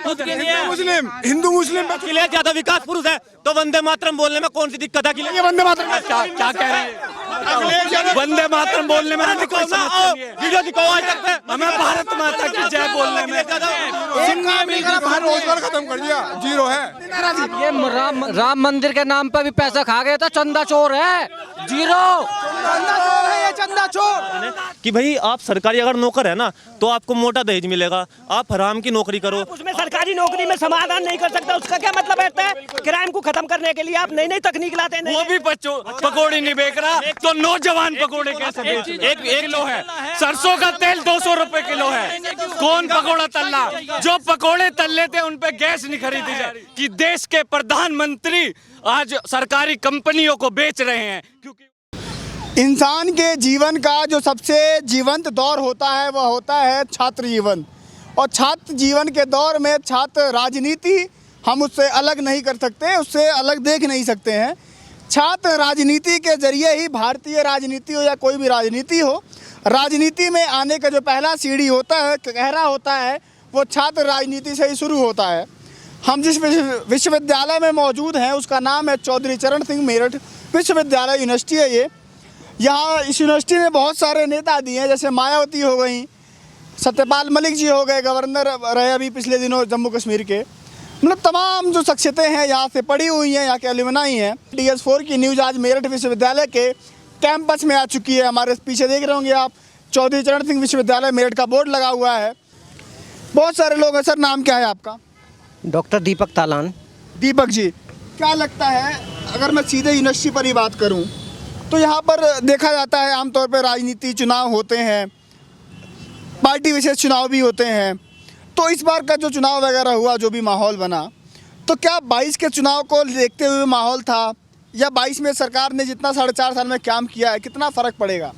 हिंदू मुस्लिम अखिलेश यादव विकास पुरुष है तो वंदे मातरम बोलने में कौन सी दिक्कत है? ये वंदे मातरम क्या कह रहे हैं? वंदे मातरम बोलने में वीडियो दिखाओ आज तक पे हमें भारत माता की जय बोलने में। रोजगार खत्म कर दिया, जीरो है। ये राम मंदिर के नाम पे भी पैसा खा गया था, चंदा चोर है, जीरो चंदा चोर है ये, चंदा चोर। कि भाई आप सरकारी अगर नौकर है ना तो आपको मोटा दहेज मिलेगा, आप हराम की नौकरी करो। उसमें सरकारी नौकरी में समाधान नहीं कर सकता, उसका क्या मतलब है? क्राइम को खत्म करने के लिए आप नई नई तकनीक लाते हैं। वो भी बच्चों पकौड़ी नहीं बेच रहा तो नौजवान पकौड़े कैसे बेच? एक किलो है सरसों का तेल 200 रुपए किलो है, कौन पकौड़ा तल्ला? जो पकौड़े तल लेते उन पे गैस नहीं खरीदी जाए कि देश के प्रधानमंत्री आज सरकारी कंपनियों को बेच रहे हैं। क्योंकि इंसान के जीवन का जो सबसे जीवंत दौर होता है वह होता है छात्र जीवन, और छात्र जीवन के दौर में छात्र राजनीति हम उससे अलग नहीं कर सकते, उससे अलग देख नहीं सकते हैं। छात्र राजनीति के जरिए ही, भारतीय राजनीति हो या कोई भी राजनीति हो, राजनीति में आने का जो पहला सीढ़ी होता है, गहरा होता है, वो छात्र राजनीति से ही शुरू होता है। हम जिस विश्वविद्यालय में मौजूद हैं उसका नाम है चौधरी चरण सिंह मेरठ विश्वविद्यालय यूनिवर्सिटी है ये। यहाँ इस यूनिवर्सिटी में बहुत सारे नेता दिए हैं, जैसे मायावती हो गई, सत्यपाल मलिक जी हो गए, गवर्नर रहे अभी पिछले दिनों जम्मू कश्मीर के। मतलब तमाम जो शख्सियतें हैं यहाँ से पढ़ी हुई हैं, यहाँ के एलुमनाई हैं। DS4 की न्यूज़ आज मेरठ विश्वविद्यालय के कैंपस में आ चुकी है। हमारे पीछे देख रहे होंगे आप, चौधरी चरण सिंह विश्वविद्यालय मेरठ का बोर्ड लगा हुआ है। बहुत सारे लोग हैं। सर नाम क्या है आपका? डॉक्टर दीपक तालान। दीपक जी, क्या लगता है, अगर मैं सीधे यूनिवर्सिटी पर ही बात करूं तो यहाँ पर देखा जाता है आमतौर पर राजनीति चुनाव होते हैं, पार्टी विशेष चुनाव भी होते हैं, तो इस बार का जो चुनाव वगैरह हुआ, जो भी माहौल बना, तो क्या 22 के चुनाव को देखते हुए माहौल था, या 22 में सरकार ने जितना 4.5 साल में काम किया है, कितना फ़र्क पड़ेगा?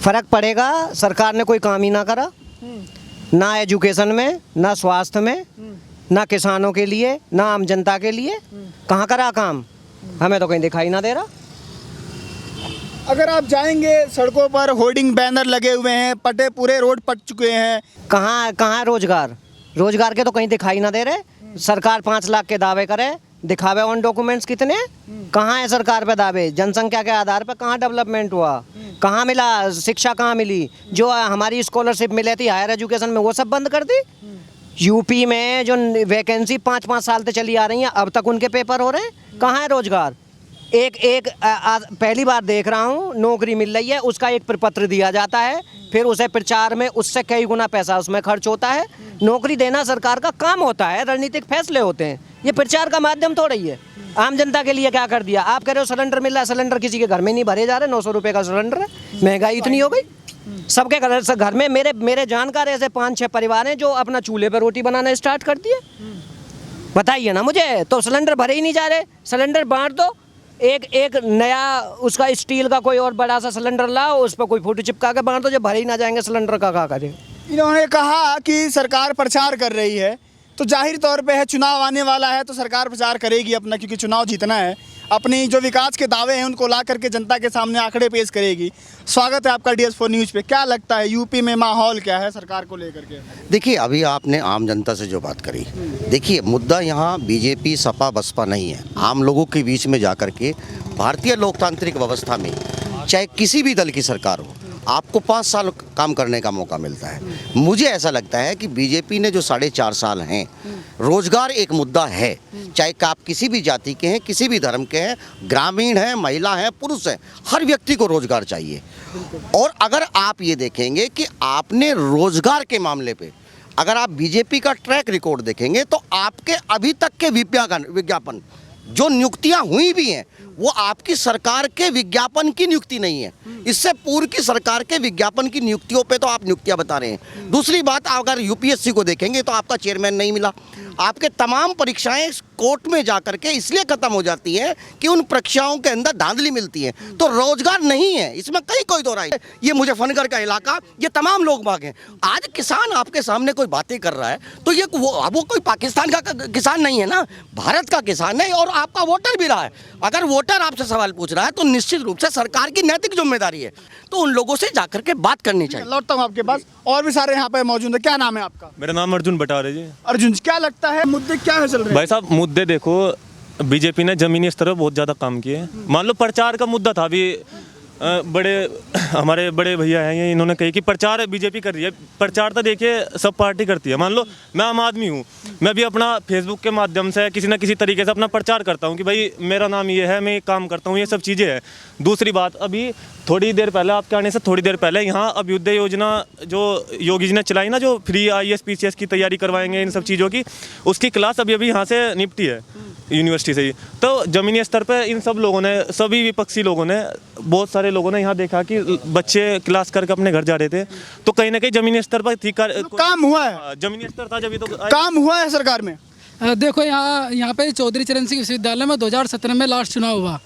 फर्क पड़ेगा, सरकार ने कोई काम ही ना करा, ना एजुकेशन में, ना स्वास्थ्य में, ना किसानों के लिए, ना आम जनता के लिए। कहाँ करा काम? हमें तो कहीं दिखाई ना दे रहा। अगर आप जाएंगे सड़कों पर, होर्डिंग बैनर लगे हुए हैं, पटे पूरे रोड पट चुके हैं। कहाँ रोजगार? रोजगार के तो कहीं दिखाई ना दे रहे। सरकार 5 लाख के दावे करे, दिखावे ऑन डॉक्यूमेंट्स कितने? कहाँ है सरकार पे दावे? जनसंख्या के आधार पर कहाँ डेवलपमेंट हुआ? कहाँ मिला? शिक्षा कहाँ मिली? जो हमारी स्कॉलरशिप मिली थी हायर एजुकेशन में, वो सब बंद कर दी। यूपी में जो वैकेंसी 5-5 साल से चली आ रही हैं, अब तक उनके पेपर हो रहे हैं। कहाँ है रोजगार? पहली बार देख रहा हूँ नौकरी मिल रही है, उसका एक प्रपत्र दिया जाता है, फिर उसे प्रचार में उससे कई गुना पैसा उसमें खर्च होता है। नौकरी देना सरकार का काम होता है, रणनीतिक फैसले होते हैं, ये प्रचार का माध्यम थोड़ा ही है। आम जनता के लिए क्या कर दिया? आप कह रहे हो सिलेंडर मिल रहा है, सिलेंडर किसी के घर में नहीं भरे जा रहे। 900 रुपये का सिलेंडर है, महंगाई इतनी हो गई। सबके घर में मेरे जानकार ऐसे 5-6 परिवार हैं जो अपना चूल्हे पर रोटी बनाना स्टार्ट कर दिए। बताइए ना मुझे, तो सिलेंडर भरे ही नहीं जा रहे। सिलेंडर बांट दो, एक नया उसका स्टील का कोई और बड़ा सा सिलेंडर लाओ, उस पर कोई फोटो चिपका के बांट दो। जब भरे ही ना जाएंगे सिलेंडर का क्या करें? इन्होंने कहा कि सरकार प्रचार कर रही है, तो जाहिर तौर पे है चुनाव आने वाला है तो सरकार प्रचार करेगी अपना, क्योंकि चुनाव जीतना है। अपनी जो विकास के दावे हैं उनको ला करके जनता के सामने आंकड़े पेश करेगी। स्वागत है आपका DS4 न्यूज़ पे। क्या लगता है यूपी में माहौल क्या है सरकार को लेकर के? देखिए, अभी आपने आम जनता से जो बात करी, देखिए मुद्दा यहाँ बीजेपी सपा बसपा नहीं है। आम लोगों के बीच में जाकर के भारतीय लोकतांत्रिक व्यवस्था में चाहे किसी भी दल की सरकार हो, आपको 5 साल काम करने का मौका मिलता है। मुझे ऐसा लगता है कि बीजेपी ने जो 4.5 साल हैं, रोजगार एक मुद्दा है, चाहे आप किसी भी जाति के हैं, किसी भी धर्म के हैं, ग्रामीण हैं, महिला हैं, पुरुष हैं, हर व्यक्ति को रोजगार चाहिए। और अगर आप ये देखेंगे कि आपने रोजगार के मामले पे अगर आप बीजेपी का ट्रैक रिकॉर्ड देखेंगे तो आपके अभी तक के विज्ञापन जो नियुक्तियां हुई भी हैं वो आपकी सरकार के विज्ञापन की नियुक्ति नहीं है, इससे पूर्व की सरकार के विज्ञापन की नियुक्तियों पे तो आप नियुक्तियां बता रहे हैं। दूसरी बात, अगर यूपीएससी को देखेंगे तो आपका चेयरमैन नहीं मिला। आपके तमाम परीक्षाएं कोर्ट में जाकर के इसलिए खत्म हो जाती हैं कि उन परीक्षाओं के अंदर धांधली मिलती है, तो रोजगार नहीं है, इसमें कहीं कोई दो राय। ये मुजफ्फरनगर का इलाका, ये तमाम लोग बाग हैं। आज किसान आपके सामने कोई बातें कर रहा है तो ये वो कोई पाकिस्तान का किसान नहीं है ना, भारत का किसान है और आपका वोटर भी रहा है। अगर वोटर आपसे सवाल पूछ रहा है तो निश्चित रूप से सरकार की नैतिक जिम्मेदारी है, तो उन लोगों से जाकर के बात करनी चाहिए। लौटता हूँ आपके पास, और भी सारे यहाँ पे मौजूद है। क्या नाम है आपका? मेरा नाम अर्जुन बटारे जी। अर्जुन, क्या लगता लगता है मुद्दे क्या है चल रहे हैं? भाई साहब मुद्दे देखो, बीजेपी ने जमीनी स्तर पर बहुत ज़्यादा काम किए। मान लो प्रचार का मुद्दा था अभी, हमारे बड़े भैया हैं ये, इन्होंने कही कि प्रचार बीजेपी कर रही है। प्रचार तो देखिए सब पार्टी करती है। मान लो मैं आम आदमी हूँ, मैं भी अपना फेसबुक के माध्यम से किसी न किसी तरीके से अपना प्रचार करता हूँ कि भाई मेरा नाम ये है, मैं ये काम करता हूँ, ये सब चीज़ें हैं। दूसरी बात, अभी थोड़ी देर पहले, आपके आने से थोड़ी देर पहले यहाँ अभ्युदय योजना जो योगी जी ने चलाई ना, जो फ्री IAS PCS की तैयारी करवाएंगे इन सब चीज़ों की, उसकी क्लास अभी यहाँ से निपटी है यूनिवर्सिटी से ही। तो ज़मीनी स्तर पे इन सब लोगों ने, सभी विपक्षी लोगों ने, बहुत सारे लोगों ने यहाँ देखा कि बच्चे क्लास करके अपने घर जा रहे थे। तो कहीं ना कहीं ज़मीनी स्तर पर थी, काम हुआ है, ज़मीनी स्तर था जब तो काम हुआ है सरकार में। देखो यहाँ पे चौधरी चरण सिंह विश्वविद्यालय में 2017 में लास्ट चुनाव हुआ।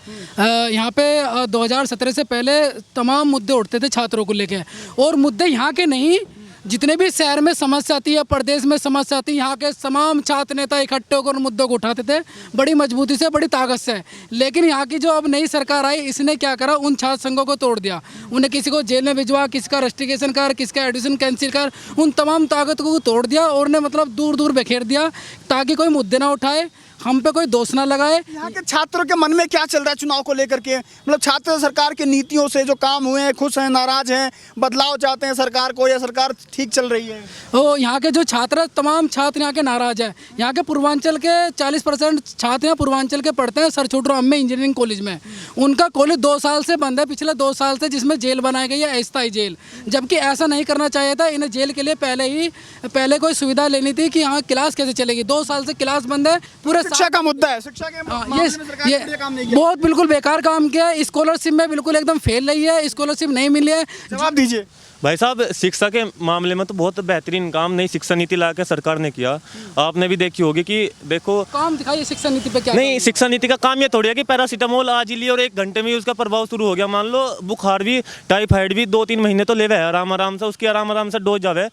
यहाँ पे 2017 से पहले तमाम मुद्दे उठते थे छात्रों को लेके, और मुद्दे यहाँ के नहीं, जितने भी शहर में समस्या आती है, प्रदेश में समस्या आती है, यहाँ के तमाम छात्र नेता इकट्ठे होकर उन मुद्दों को उठाते थे बड़ी मजबूती से, बड़ी ताकत से। लेकिन यहाँ की जो अब नई सरकार आई, इसने क्या करा, उन छात्र संघों को तोड़ दिया। उन्हें किसी को जेल में भिजवा, किसी का रस्टिकेशन कर, किसी का एडमिशन कैंसिल कर, उन तमाम ताकतों को तोड़ दिया और उन्हें मतलब दूर दूर बिखेर दिया ताकि कोई मुद्दे ना उठाए, हम पे कोई दोष ना लगाए। यहाँ के छात्रों के मन में क्या चल रहा है चुनाव को लेकर के? मतलब छात्र सरकार की नीतियों से जो काम हुए हैं, खुश हैं, नाराज हैं, बदलाव चाहते हैं सरकार को, या सरकार ठीक चल रही है? ओ यहाँ के जो छात्र, तमाम छात्र यहाँ के नाराज हैं। यहाँ के पूर्वांचल के 40% छात्र यहाँ पूर्वांचल के पढ़ते हैं सर छोटू राम में इंजीनियरिंग कॉलेज में। उनका कॉलेज 2 साल से बंद है, पिछले 2 साल से, जिसमें जेल बनाई गई है, अस्थायी जेल। जबकि ऐसा नहीं करना चाहिए था। इन्हें जेल के लिए पहले कोई सुविधा लेनी थी कि यहाँ क्लास कैसे चलेगी। 2 साल से क्लास बंद है। पूरे शिक्षा का मुद्दा है, शिक्षा के ये बहुत बिल्कुल बेकार काम किया है। स्कॉलरशिप में बिल्कुल एकदम फेल रही है, स्कॉलरशिप नहीं मिली है। जवाब दीजिए भाई साहब। शिक्षा के मामले में तो बहुत बेहतरीन काम नई शिक्षा नीति ला के सरकार ने किया। आपने भी देखी होगी कि देखो, काम दिखाइए शिक्षा नीति पे क्या। नहीं, शिक्षा नीति का काम ये थोड़ी है कि पैरासीटामोल आज ही लिया और 1 घंटे में ही उसका प्रभाव शुरू हो गया। मान लो बुखार भी, टाइफाइड भी 2-3 महीने तो लेवे है आराम से, उसकी आराम से डोज जावे।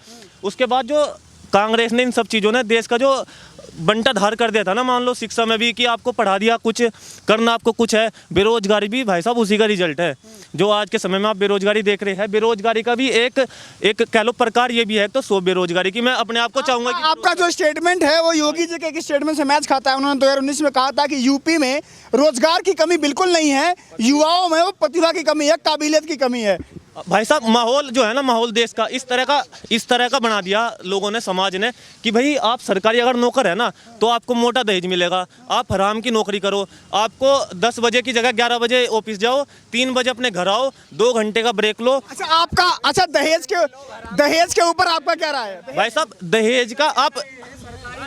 उसके बाद जो कांग्रेस ने, इन सब चीज़ों ने देश का जो बंटा धार कर दिया था ना, मान लो शिक्षा में भी कि आपको पढ़ा दिया कुछ, करना आपको कुछ है। बेरोजगारी भी भाई साहब उसी का रिजल्ट है जो आज के समय में आप बेरोजगारी देख रहे हैं। बेरोजगारी का भी एक कह लो प्रकार ये भी है। तो सो बेरोजगारी की मैं अपने आप को चाहूँगा कि आपका जो स्टेटमेंट है वो योगी जी के एक स्टेटमेंट से मैच खाता है। उन्होंने 2019 में कहा था कि यूपी में रोजगार की कमी बिल्कुल नहीं है, युवाओं में वो प्रतिभा की कमी है, काबिलियत की कमी है। भाई साहब माहौल जो है ना, माहौल देश का इस तरह का बना दिया लोगों ने, समाज ने, कि भाई आप सरकारी अगर नौकर है ना तो आपको मोटा दहेज मिलेगा। आप हराम की नौकरी करो, आपको 10 बजे की जगह 11 बजे ऑफिस जाओ, 3 बजे अपने घर आओ, 2 घंटे का ब्रेक लो। अच्छा दहेज के ऊपर आपका क्या राय है? भाई साहब दहेज का आप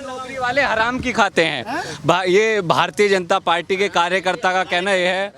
नौकरी वाले हराम की खाते हैं। ये भारतीय जनता पार्टी के कार्यकर्ता का कहना ये है,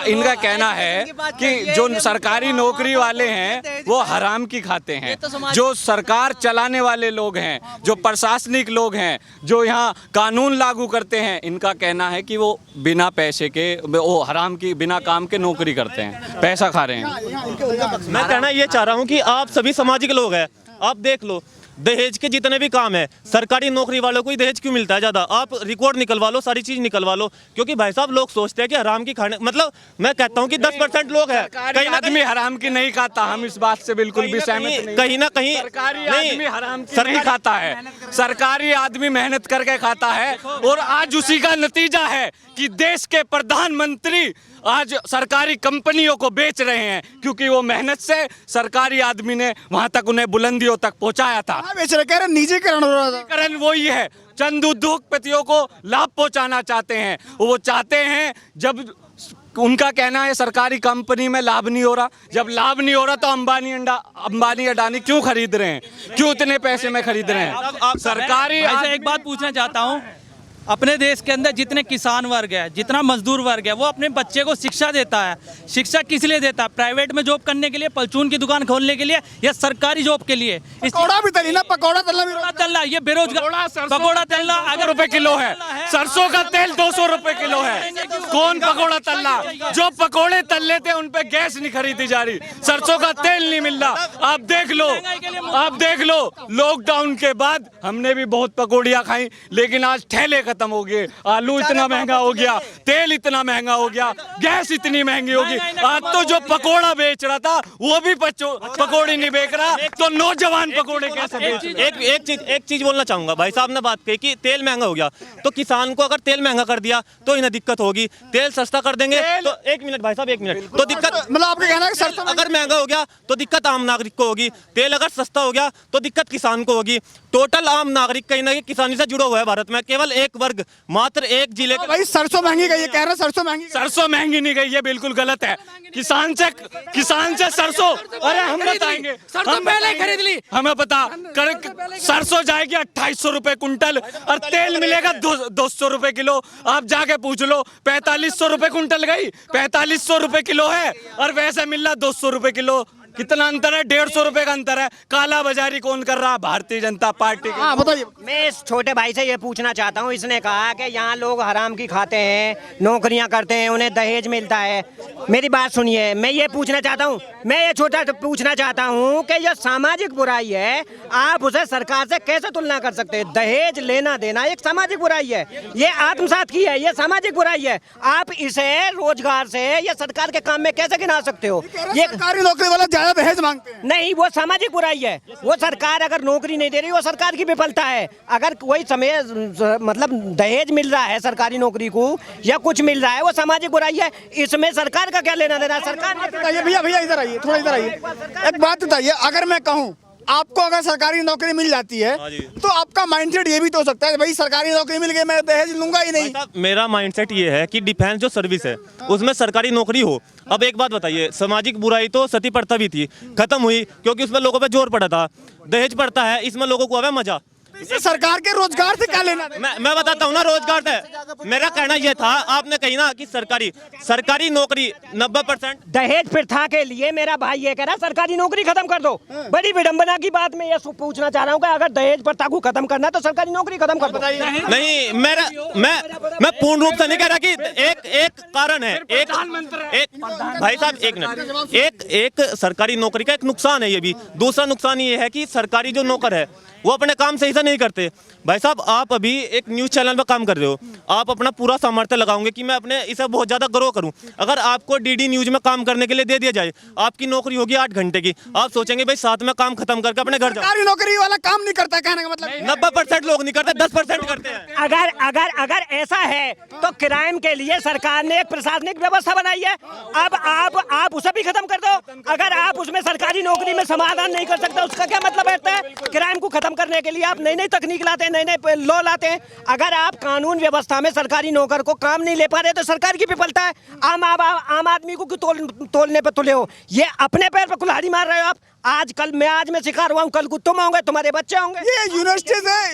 इनका कहना है कि जो सरकारी नौकरी वाले हैं वो हराम की खाते हैं। जो सरकार चलाने वाले लोग हैं, जो प्रशासनिक लोग हैं, जो यहाँ कानून लागू करते हैं, इनका कहना है कि वो बिना पैसे के, वो हराम की, बिना काम के नौकरी करते हैं, पैसा खा रहे हैं। मैं कहना ये चाह रहा हूँ कि आप सभी सामाजिक लोग हैं, आप देख लो दहेज के जितने भी काम है, सरकारी नौकरी वालों को ही दहेज क्यों मिलता है ज़्यादा? आप रिकॉर्ड निकलवा लो, सारी चीज़ निकलवा लो। क्योंकि भाई साहब लोग सोचते हैं कि हराम की खाने, मतलब मैं कहता हूँ कि 10% लोग हैं, कहीं आदमी हराम की नहीं खाता। हम इस बात से बिल्कुल भी सहमत नहीं। कहीं ना कहीं सरकारी आदमी हराम की नहीं खाता है, सरकारी आदमी मेहनत करके खाता है। और आज उसी का नतीजा है कि देश के प्रधानमंत्री आज सरकारी कंपनियों को बेच रहे हैं, क्योंकि वो मेहनत से सरकारी आदमी ने वहां तक उन्हें बुलंदियों तक पहुंचाया था। बेच रहे, कह रहे निजीकरण हो रहा था। निजीकरण वही है, चंद उद्योगपतियों को लाभ पहुंचाना चाहते हैं। वो चाहते हैं, जब उनका कहना है सरकारी कंपनी में लाभ नहीं हो रहा, जब लाभ नहीं हो रहा तो अंबानी अडानी क्यों खरीद रहे हैं, क्यों इतने पैसे में खरीद रहे हैं? सरकारी एक बात पूछना चाहता हूँ, अपने देश के अंदर जितने किसान वर्ग है, जितना मजदूर वर्ग है, वो अपने बच्चे को शिक्षा देता है। शिक्षा किस लिए देता है? प्राइवेट में जॉब करने के लिए, परचून की दुकान खोलने के लिए, या सरकारी जॉब के लिए? पकौड़ा भी तली ना, पकौड़ा तलना, ये बेरोजगार पकौड़ा तलना अगर रुपए किलो है, सरसों का तेल 200 रुपए किलो है। कौन पकौड़ा तलना? जो पकौड़े तल लेते उन पे गैस नहीं खरीदी जा रही, सरसों का तेल नहीं मिल रहा। आप देख लो लॉकडाउन के बाद हमने भी बहुत पकौड़ियाँ खाई, लेकिन आज ठेले खत्म हो गए, आलू इतना महंगा हो गया, तेल इतना महंगा हो गया, गैस इतनी महंगी होगी। आज तो जो पकोड़ा बेच रहा था वो भी पकोड़े नहीं बेच रहा, तो नौजवान पकोड़े कैसे बेच रहे? एक चीज बोलना चाहूंगा। भाई साहब ने बात कही कि तेल महंगा हो गया, तो किसान को अगर तेल महंगा कर दिया तो इन्हें दिक्कत होगी। तेल सस्ता कर देंगे तो 1 मिनट भाई साहब, 1 मिनट, तो दिक्कत मतलब आपका कहना है कि सरसों अगर महंगा हो गया तो दिक्कत आम नागरिक को होगी, तेल अगर सस्ता हो गया तो दिक्कत किसान को होगी। टोटल आम नागरिक कहीं ना कहीं किसानी से जुड़ा हुआ है भारत में। केवल एक वर्ग, मात्र एक जिले का। भाई सरसों महंगी गई है, कह रहे हैं सरसों महंगी। सरसों महंगी नहीं गई, ये बिल्कुल गलत है। किसान से सरसों, अरे हम बताएंगे, सरसों पहले खरीद ली, हमें पता सरसों जाएगी 2800 रुपए कुंटल और तेल मिलेगा 200 रुपए किलो। आप जाके पूछ लो, 4500 रुपए कुंटल गई, 4500 रुपए किलो है, और वैसे मिल रहा 200 रुपए किलो। कितना अंतर है? 150 रुपए का अंतर है। काला बाजारी कौन कर रहा? भारतीय जनता पार्टी। हाँ बताइए। मैं इस छोटे भाई से ये पूछना चाहता हूँ, इसने कहा कि यहाँ लोग हराम की खाते हैं, नौकरियाँ करते हैं, उन्हें दहेज मिलता है। मेरी बात सुनिए, मैं ये पूछना चाहता हूँ, मैं ये छोटा पूछना चाहता हूँ कि यह सामाजिक बुराई है, आप उसे सरकार से कैसे तुलना कर सकते हैं? दहेज लेना देना एक सामाजिक बुराई है, ये आत्मसात की है, ये सामाजिक बुराई है। आप इसे रोजगार से या सरकार के काम में कैसे गिना सकते हो? ये सरकारी नौकरी वाला ज्यादा दहेज मांगते हैं। नहीं, वो सामाजिक बुराई है। वो सरकार अगर नौकरी नहीं दे रही, वो सरकार की विफलता है। अगर कोई समय मतलब दहेज मिल रहा है सरकारी नौकरी को या कुछ मिल रहा है, वो सामाजिक बुराई है। इसमें सरकार का क्या लेना देना? सरकार ने भैया इधर आइए, थोड़ा इधर आइए। एक बात बताइए, अगर मैं कहूँ आपको अगर सरकारी नौकरी मिल जाती है तो आपका माइंडसेट ये भी तो हो सकता है भाई सरकारी नौकरी मिल गई, मैं दहेज लूंगा ही नहीं। मेरा माइंडसेट ये है कि डिफेंस जो सर्विस है उसमें सरकारी नौकरी हो। अब एक बात बताइए, सामाजिक बुराई तो सती प्रथा भी थी, खत्म हुई क्योंकि उसमें लोगों पे जोर पड़ा था। दहेज पड़ता है, इसमें लोगों को अब मजा। इससे सरकार के रोजगार से क्या लेना? मैं बताता हूँ ना, रोजगार से मेरा कहना यह था, आपने कही ना कि सरकारी नौकरी 90%। दहेज प्रथा के लिए मेरा भाई ये कह रहा है सरकारी नौकरी खत्म कर दो। बड़ी विडंबना की बात मैं ये पूछना चाह रहा हूँ कि अगर दहेज प्रथा को खत्म करना है तो सरकारी नौकरी खत्म कर दो। नहीं, मैं पूर्ण रूप से नहीं कह रहा कि एक कारण है, एक भाई साहब 1 मिनट, एक सरकारी नौकरी का एक नुकसान है ये भी। दूसरा नुकसान ये है कि सरकारी जो नौकर है वो अपने काम सही से नहीं करते। भाई साहब, आप अभी एक न्यूज़ चैनल पर काम कर रहे हो, आप अपना पूरा सामर्थ्य लगाओगे कि मैं अपने इसे बहुत ज़्यादा ग्रो करूं। अगर आपको डीडी न्यूज़ में काम करने के लिए दे दिया जाए, आपकी नौकरी होगी 8 घंटे की, आप सोचेंगे भाई साथ में काम खत्म करके अपने घर जाओ। सरकारी नौकरी वाला काम नहीं करता, कहने का मतलब 90% लोग नहीं करते, 10% करते हैं। अगर ऐसा है तो क्राइम के लिए सरकार ने एक प्रशासनिक व्यवस्था बनाई है। अब आप उसे भी खत्म कर दो। अगर आप उसमें सरकारी नौकरी में समाधान नहीं कर सकते, उसका क्या मतलब रहता है? क्राइम को खत्म करने के लिए आप नई नई तकनीक लाते हैं, नए नए लॉ लाते हैं। अगर आप कानून व्यवस्था में सरकारी नौकर को काम नहीं ले पा रहे तो सरकार की विफलता है। आम आदमी को तोलने पर तुले हो, ये अपने पैर पर कुल्हाड़ी मार रहे हो आप। आज मैं शिकार हुआ हूँ, कल को तुम होंगे, तुम्हारे बच्चे होंगे। ये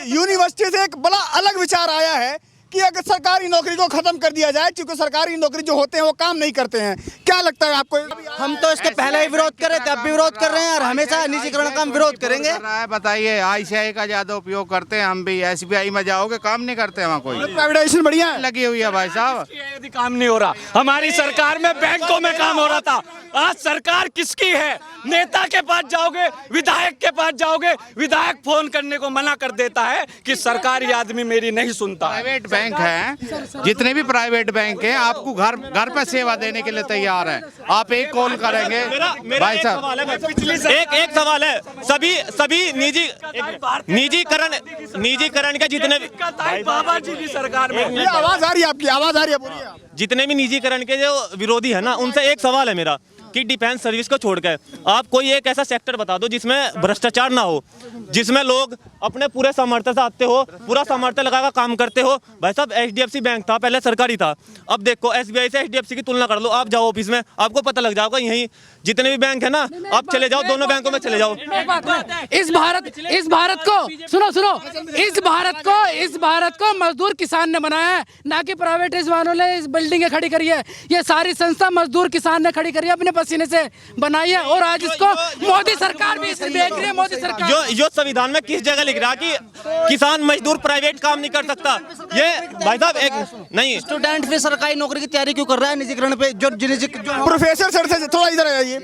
यूनिवर्सिटी से एक बड़ा अलग विचार आया है कि अगर सरकारी नौकरी को खत्म कर दिया जाए, क्योंकि सरकारी नौकरी जो होते हैं वो काम नहीं करते हैं। क्या लगता है आपको? हम तो इसके पहले ही विरोध कर रहे थे, अब भी विरोध कर रहे हैं और हमेशा निजीकरण का हम विरोध करेंगे। बताइए, ICI का ज्यादा उपयोग करते हैं, हम भी SBI में जाओगे, काम नहीं करते वहाँ कोई। प्राइवेटाइजेशन बढ़िया है, लगी हुई है भाई साहब। यदि काम नहीं हो रहा, हमारी सरकार में बैंकों में काम हो रहा था। आज सरकार किसकी है? नेता के पास जाओगे, विधायक के पास जाओगे, विधायक फोन करने को मना कर देता है कि सरकारी आदमी मेरी नहीं सुनता। प्राइवेट बैंक है, जितने भी प्राइवेट बैंक हैं, आपको घर पे सेवा देने के लिए तैयार है। आप एक कॉल करेंगे भाई साहब। एक सवाल है, सभी निजीकरण के जितने बाबा जी की सरकार में आवाज आ रही है आपकी, आवाज आ रही है, बोलिए। जितने भी निजीकरण के जो विरोधी है ना, उनसे एक सवाल है मेरा कि डिफेंस सर्विस को छोड़कर आप कोई एक ऐसा सेक्टर बता दो जिसमें भ्रष्टाचार ना हो, जिसमें लोग अपने पूरे सामर्थ्य से आते हो, पूरा सामर्थ्य लगाकर काम करते हो। भाई साहब, HDFC बैंक था, पहले सरकारी था, अब देखो SBI से HDFC की तुलना कर लो। आप जाओ ऑफिस में, आपको पता लग जाएगा, यहीं जितने भी बैंक है ना, आप चले जाओ, दोनों बैंकों में चले जाओ। इस भारत को सुनो, इस भारत को मजदूर किसान ने बनाया है, ना कि प्राइवेट वालों ने इस बिल्डिंग खड़ी करी है। ये सारी संस्था मजदूर किसान ने खड़ी करी है, अपने पसीने से बनाई है, और आज इसको मोदी सरकार भी देख रही है। मोदी सरकार जो संविधान में किस जगह लिख रहा कि किसान मजदूर प्राइवेट काम नहीं कर सकता? ये भाई साहब एक नहीं, स्टूडेंट भी सरकारी नौकरी की तैयारी क्यों कर रहा है निजीकरण पे? जो प्रोफेसर सर से थोड़ा इधर आइए,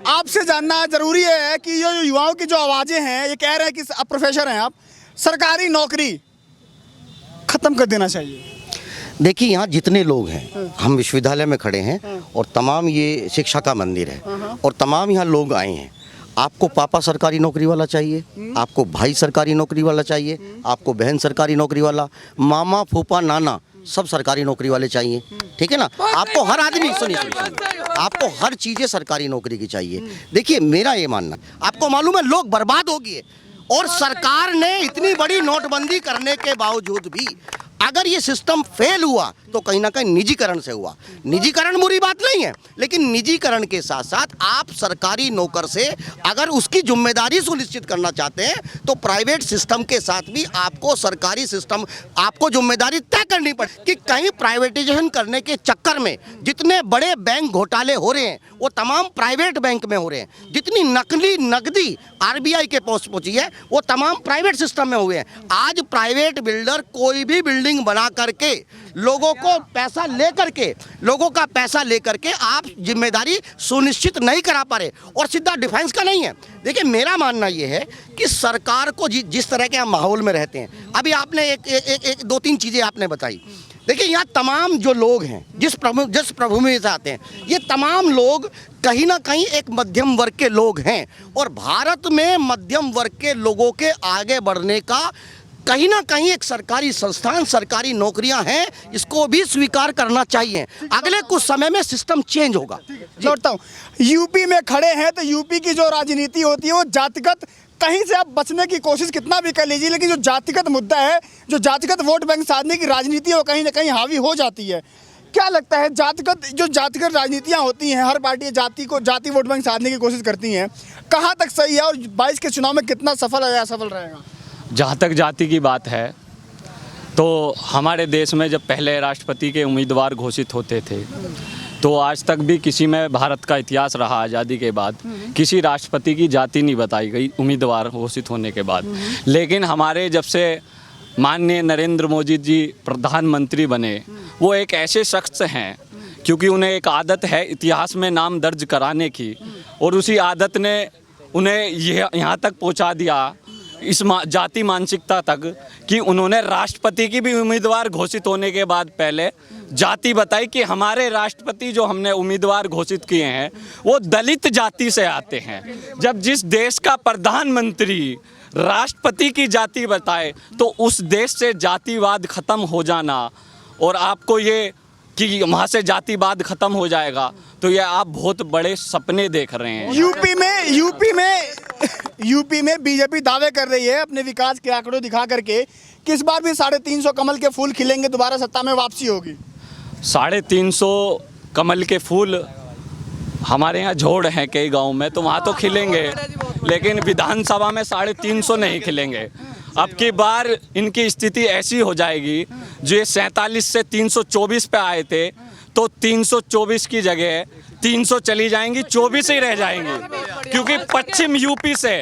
आपसे जानना जरूरी है कि ये जो युवाओं की जो आवाजें हैं, ये कह रहे हैं कि प्रोफेसर हैं आप, सरकारी नौकरी खत्म कर देना चाहिए? देखिए यहाँ जितने लोग हैं, हम विश्वविद्यालय में खड़े हैं और तमाम ये शिक्षा का मंदिर है और तमाम यहाँ लोग आए हैं। आपको पापा सरकारी नौकरी वाला चाहिए, आपको भाई सरकारी नौकरी वाला चाहिए, आपको बहन सरकारी नौकरी वाला, मामा फूफा नाना सब सरकारी नौकरी वाले चाहिए, ठीक है ना। आपको हर आदमी सुनिए, आपको हर चीज़ें सरकारी नौकरी की चाहिए। देखिए मेरा ये मानना, आपको मालूम है लोग बर्बाद हो गए और सरकार ने इतनी बड़ी नोटबंदी करने के बावजूद भी अगर ये सिस्टम फेल हुआ तो कहीं ना कहीं निजीकरण से हुआ। निजीकरण बुरी बात नहीं है, लेकिन निजीकरण के साथ साथ आप सरकारी नौकर से अगर उसकी जिम्मेदारी सुनिश्चित करना चाहते हैं तो प्राइवेट सिस्टम के साथ भी आपको सरकारी सिस्टम आपको जिम्मेदारी तय करनी पड़े कि कहीं प्राइवेटाइजेशन करने के चक्कर में जितने बड़े बैंक घोटाले हो रहे हैं वो तमाम प्राइवेट बैंक में हो रहे हैं। जितनी नकली नकदी आरबीआई के पास पहुंची है वो तमाम प्राइवेट सिस्टम में हुए हैं। आज प्राइवेट बिल्डर कोई भी बिल्डिंग बना करके लोगों को पैसा लेकर के आप जिम्मेदारी सुनिश्चित नहीं करा पा रहे और सीधा डिफेंस का नहीं है। देखिए मेरा मानना ये है कि सरकार को जिस तरह के हम माहौल में रहते हैं, अभी आपने एक दो तीन चीज़ें आपने बताई। देखिए यहाँ तमाम जो लोग हैं जिस प्रभुभूमि से आते हैं, ये तमाम लोग कहीं ना कहीं एक मध्यम वर्ग के लोग हैं और भारत में मध्यम वर्ग के लोगों के आगे बढ़ने का कहीं ना कहीं एक सरकारी संस्थान, सरकारी नौकरियां हैं, इसको भी स्वीकार करना चाहिए। अगले कुछ समय में सिस्टम चेंज होगा। लौटता हूँ, यूपी में खड़े हैं तो यूपी की जो राजनीति होती है वो जातिगत, कहीं से आप बचने की कोशिश कितना भी कर लीजिए लेकिन जो जातिगत मुद्दा है, जो जातिगत वोट बैंक साधने की राजनीति है वो कहीं ना कहीं हावी हो जाती है। क्या लगता है जातिगत राजनीतियाँ होती हैं, हर पार्टी जाति वोट बैंक साधने की कोशिश करती हैं, कहाँ तक सही है और 22 के चुनाव में कितना सफल या असफल रहेगा? जहाँ तक जाति की बात है तो हमारे देश में जब पहले राष्ट्रपति के उम्मीदवार घोषित होते थे तो आज तक भी किसी में भारत का इतिहास रहा आज़ादी के बाद किसी राष्ट्रपति की जाति नहीं बताई गई उम्मीदवार घोषित होने के बाद। लेकिन हमारे जब से माननीय नरेंद्र मोदी जी प्रधानमंत्री बने वो एक ऐसे शख्स हैं क्योंकि उन्हें एक आदत है इतिहास में नाम दर्ज कराने की और उसी आदत ने उन्हें यहाँ तक पहुँचा दिया इस जाति मानसिकता तक कि उन्होंने राष्ट्रपति की भी उम्मीदवार घोषित होने के बाद पहले जाति बताई कि हमारे राष्ट्रपति जो हमने उम्मीदवार घोषित किए हैं वो दलित जाति से आते हैं। जब जिस देश का प्रधानमंत्री राष्ट्रपति की जाति बताए तो उस देश से जातिवाद खत्म हो जाना और आपको ये कि वहाँ से जातिवाद खत्म हो जाएगा तो ये आप बहुत बड़े सपने देख रहे हैं। यूपी में बीजेपी दावे कर रही है अपने विकास के आंकड़ों दिखा करके कि इस बार भी 350 कमल के फूल खिलेंगे, दोबारा सत्ता में वापसी होगी। 350 कमल के फूल हमारे यहाँ झोड़ हैं कई गाँव में तो वहाँ तो खिलेंगे, लेकिन विधानसभा में 350 नहीं खिलेंगे। अब की बार इनकी स्थिति ऐसी हो जाएगी जो ये 47 से 324 पे आए थे तो 324 की जगह 300 चली जाएंगी, 24 ही रह जाएंगी क्योंकि पश्चिम यूपी से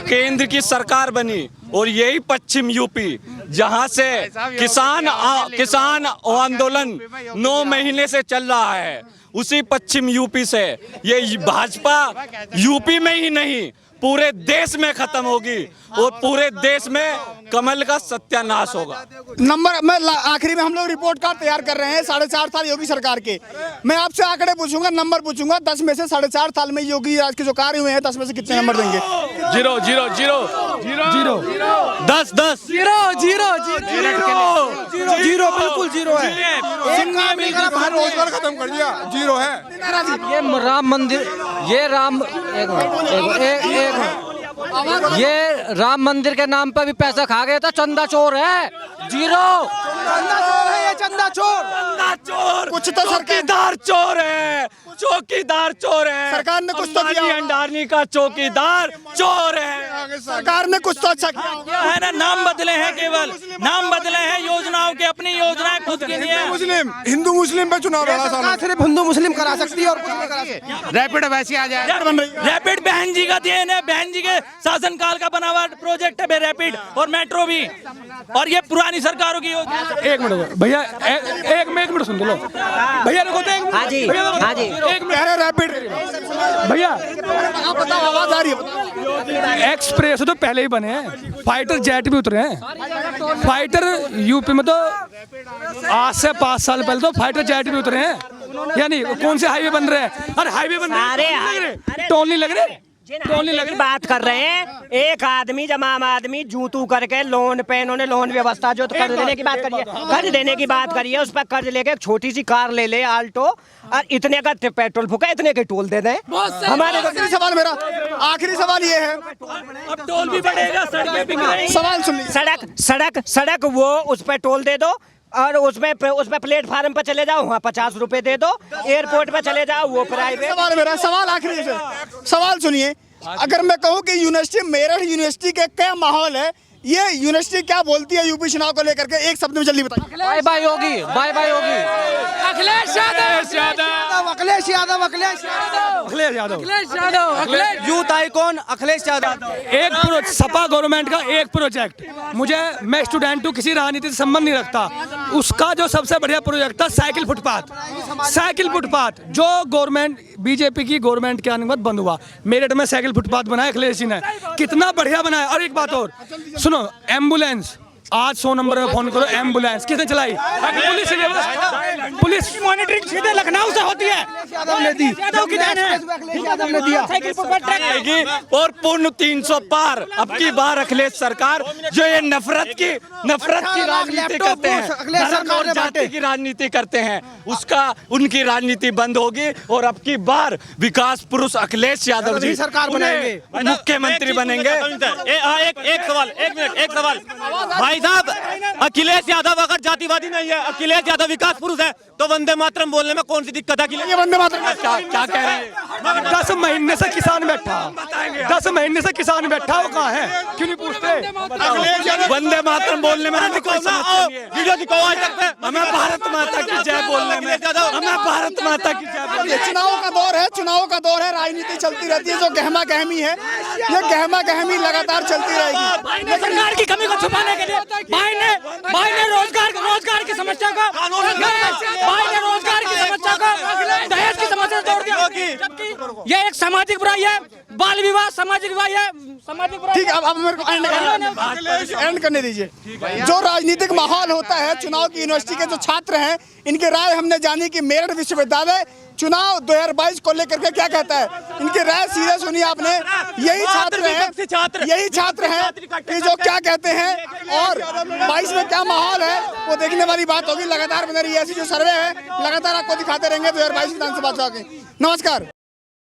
केंद्र की सरकार बनी और यही पश्चिम यूपी जहां से किसान आंदोलन 9 महीने से चल रहा है, उसी पश्चिम यूपी से ये भाजपा यूपी में ही नहीं पूरे देश में खत्म होगी और पूरे देश में कमल का सत्यानाश होगा। आखिरी में हम लोग रिपोर्ट कार्ड तैयार कर रहे हैं 4.5 साल योगी सरकार के। मैं आपसे आंकड़े पूछूंगा, नंबर पूछूंगा, 10 में से 4.5 साल में योगी राज के जो कार्य हुए हैं 10 में से कितने नंबर देंगे? 0 0 0 0 10 10 0 0 0 बिल्कुल 0 है। रोजगार खत्म कर दिया, 0 है। ये राम मंदिर, ये राम मंदिर के नाम पे भी पैसा खा गया था, चंदा चोर है। 0 चंदा चोर कुछ तो चौकीदार चोर है, चौकीदार चोर है। सरकार ने कुछ तो किया, अंडारनी का चौकीदार चोर है। सरकार ने कुछ तो अच्छा किया है ना, नाम बदले हैं, केवल नाम बदले हैं, योजनाओं के अपनी योजनाएं खुद की नहीं। हिंदू मुस्लिम पे चुनाव सिर्फ हिंदू मुस्लिम करा सकती है और कुछ नहीं करा सकती। रैपिड वैसे आ जाए। रैपिड बहन जी का देन है, बहन जी के शासनकाल का बना हुआ प्रोजेक्ट है रैपिड और मेट्रो भी, और ये पुरानी सरकारों की योजना। एक मिनट भैया, एक मिनट सुन लो भैया। हाँ जी, हाँ जी। एक कह रहे रैपिड भैया आप बताओ, आवाज आ रही है? एक्सप्रेस तो पहले ही बने हैं, फाइटर जेट भी उतरे हैं। फाइटर यूपी में तो आज से 5 साल पहले तो फाइटर जेट भी उतरे हैं। यानी कौन से हाईवे बन रहे हैं? अरे हाईवे बन रहे हैं, टोल नहीं लग रहे, टोल नहीं लग रही। बात कर रहे हैं एक आदमी जब आम आदमी जूतू करके लोन पे इन्होंने लोन व्यवस्था जो कर्ज देने की बात करी है, कर्ज देने की बात करी है, उस पर कर्ज लेके एक छोटी सी कार ले आल्टो और इतने का पेट्रोल फूका, इतने के टोल दे दें। हमारे आखिरी सवाल मेरा, आखिरी सवाल ये है, अब टोल भी बढ़ेगा, सड़कें बिक रही हैं। सवाल सुन लीजिए। सड़क वो उस पर टोल दे दो और उसमें प्लेटफार्म पर चले जाओ, वहाँ 50 रुपए दे दो। एयरपोर्ट पे चले जाओ, वो प्राइवेट। सवाल मेरा, सवाल आखिरी से, सवाल सुनिए। अगर मैं कहूँ कि यूनिवर्सिटी, मेरठ यूनिवर्सिटी के क्या माहौल है, ये यूनिवर्सिटी क्या बोलती है यूपी चुनाव को लेकर के, एक शब्द में जल्दी बताइए। बाय बाय होगी, बाय बाय होगी। Akhilesh Yadav, Akhilesh Yadav, Akhilesh Yadav, Akhilesh Yadav, Akhilesh Yadav, Akhilesh youth icon Akhilesh Yadav. एक सपा गवर्नमेंट का एक प्रोजेक्ट, मुझे, मैं स्टूडेंट हूँ, किसी राजनीति से संबंध नहीं रखता, उसका जो सबसे बढ़िया प्रोजेक्ट था साइकिल फुटपाथ। साइकिल फुटपाथ जो गवर्नमेंट, बीजेपी की गवर्नमेंट के आने के बाद बंद हुआ, मेरठ में साइकिल फुटपाथ बनाया अखिलेश जी ने, कितना बढ़िया बनाया। और एक बात और सुनो, एम्बुलेंस आज 100 नंबर में फोन करो, एम्बुलेंस किसने चलाई? पुलिस मॉनिटरिंग सीधे लखनऊ से होती है। और पूर्ण 300 पार अब की बार अखिलेश सरकार, जो ये नफरत की राजनीति करते हैं, धर्म और जाति की राजनीति करते हैं, उसका उनकी राजनीति बंद होगी और अब की बार विकास पुरुष अखिलेश यादव जी सरकार बनाएंगे, मुख्यमंत्री बनेंगे। एक सवाल भाई साहब, अखिलेश यादव अगर जातिवादी नहीं है, अखिलेश यादव विकास पुरुष है, तो वंदे मातरम बोलने में कौन सी दिक्कत है? ये वंदे मातरम क्या कह रहे हैं? 10 महीने से किसान बैठा, 10 महीने से किसान बैठा, वो कहाँ है? क्यों नहीं पूछते? वंदे मातरम बोलने में वीडियो दिखाओ आज तक। हमें भारत माता की जय बोलने में, हमें भारत माता की जय बोलने में। चुनाव का दौर है, चुनाव का दौर है, राजनीति चलती रहती है, जो गहमा गहमी है, ये गहमा गहमी लगातार चलती रहेगी। सरकार की कमी को छुपाने के लिए भाई ने रोजगार की समस्या को, भाई ने रोजगार की समस्या को, दहेज की समस्या से जोड़ दिया। जबकि ये एक सामाजिक बुराई है, बाल विवाह सामाजिक बुराई है, सामाजिक बुराई। ठीक है, अब मेरे को एंड करने दीजिए। जो राजनीतिक माहौल होता है, चुनाव की यूनिवर्सिटी के जो छात्र हैं, इनकी राय हमने जानी कि मेरठ विश्वविद्यालय चुनाव 2022 को लेकर के क्या कहता है, इनकी राय सीधे सुनी आपने। यही छात्र हैं कि जो क्या कहते हैं और 22 में क्या माहौल है वो देखने वाली बात होगी। लगातार बने रही ऐसी जो सर्वे है, लगातार आपको दिखाते रहेंगे 2022 विधानसभा चुनाव के। नमस्कार।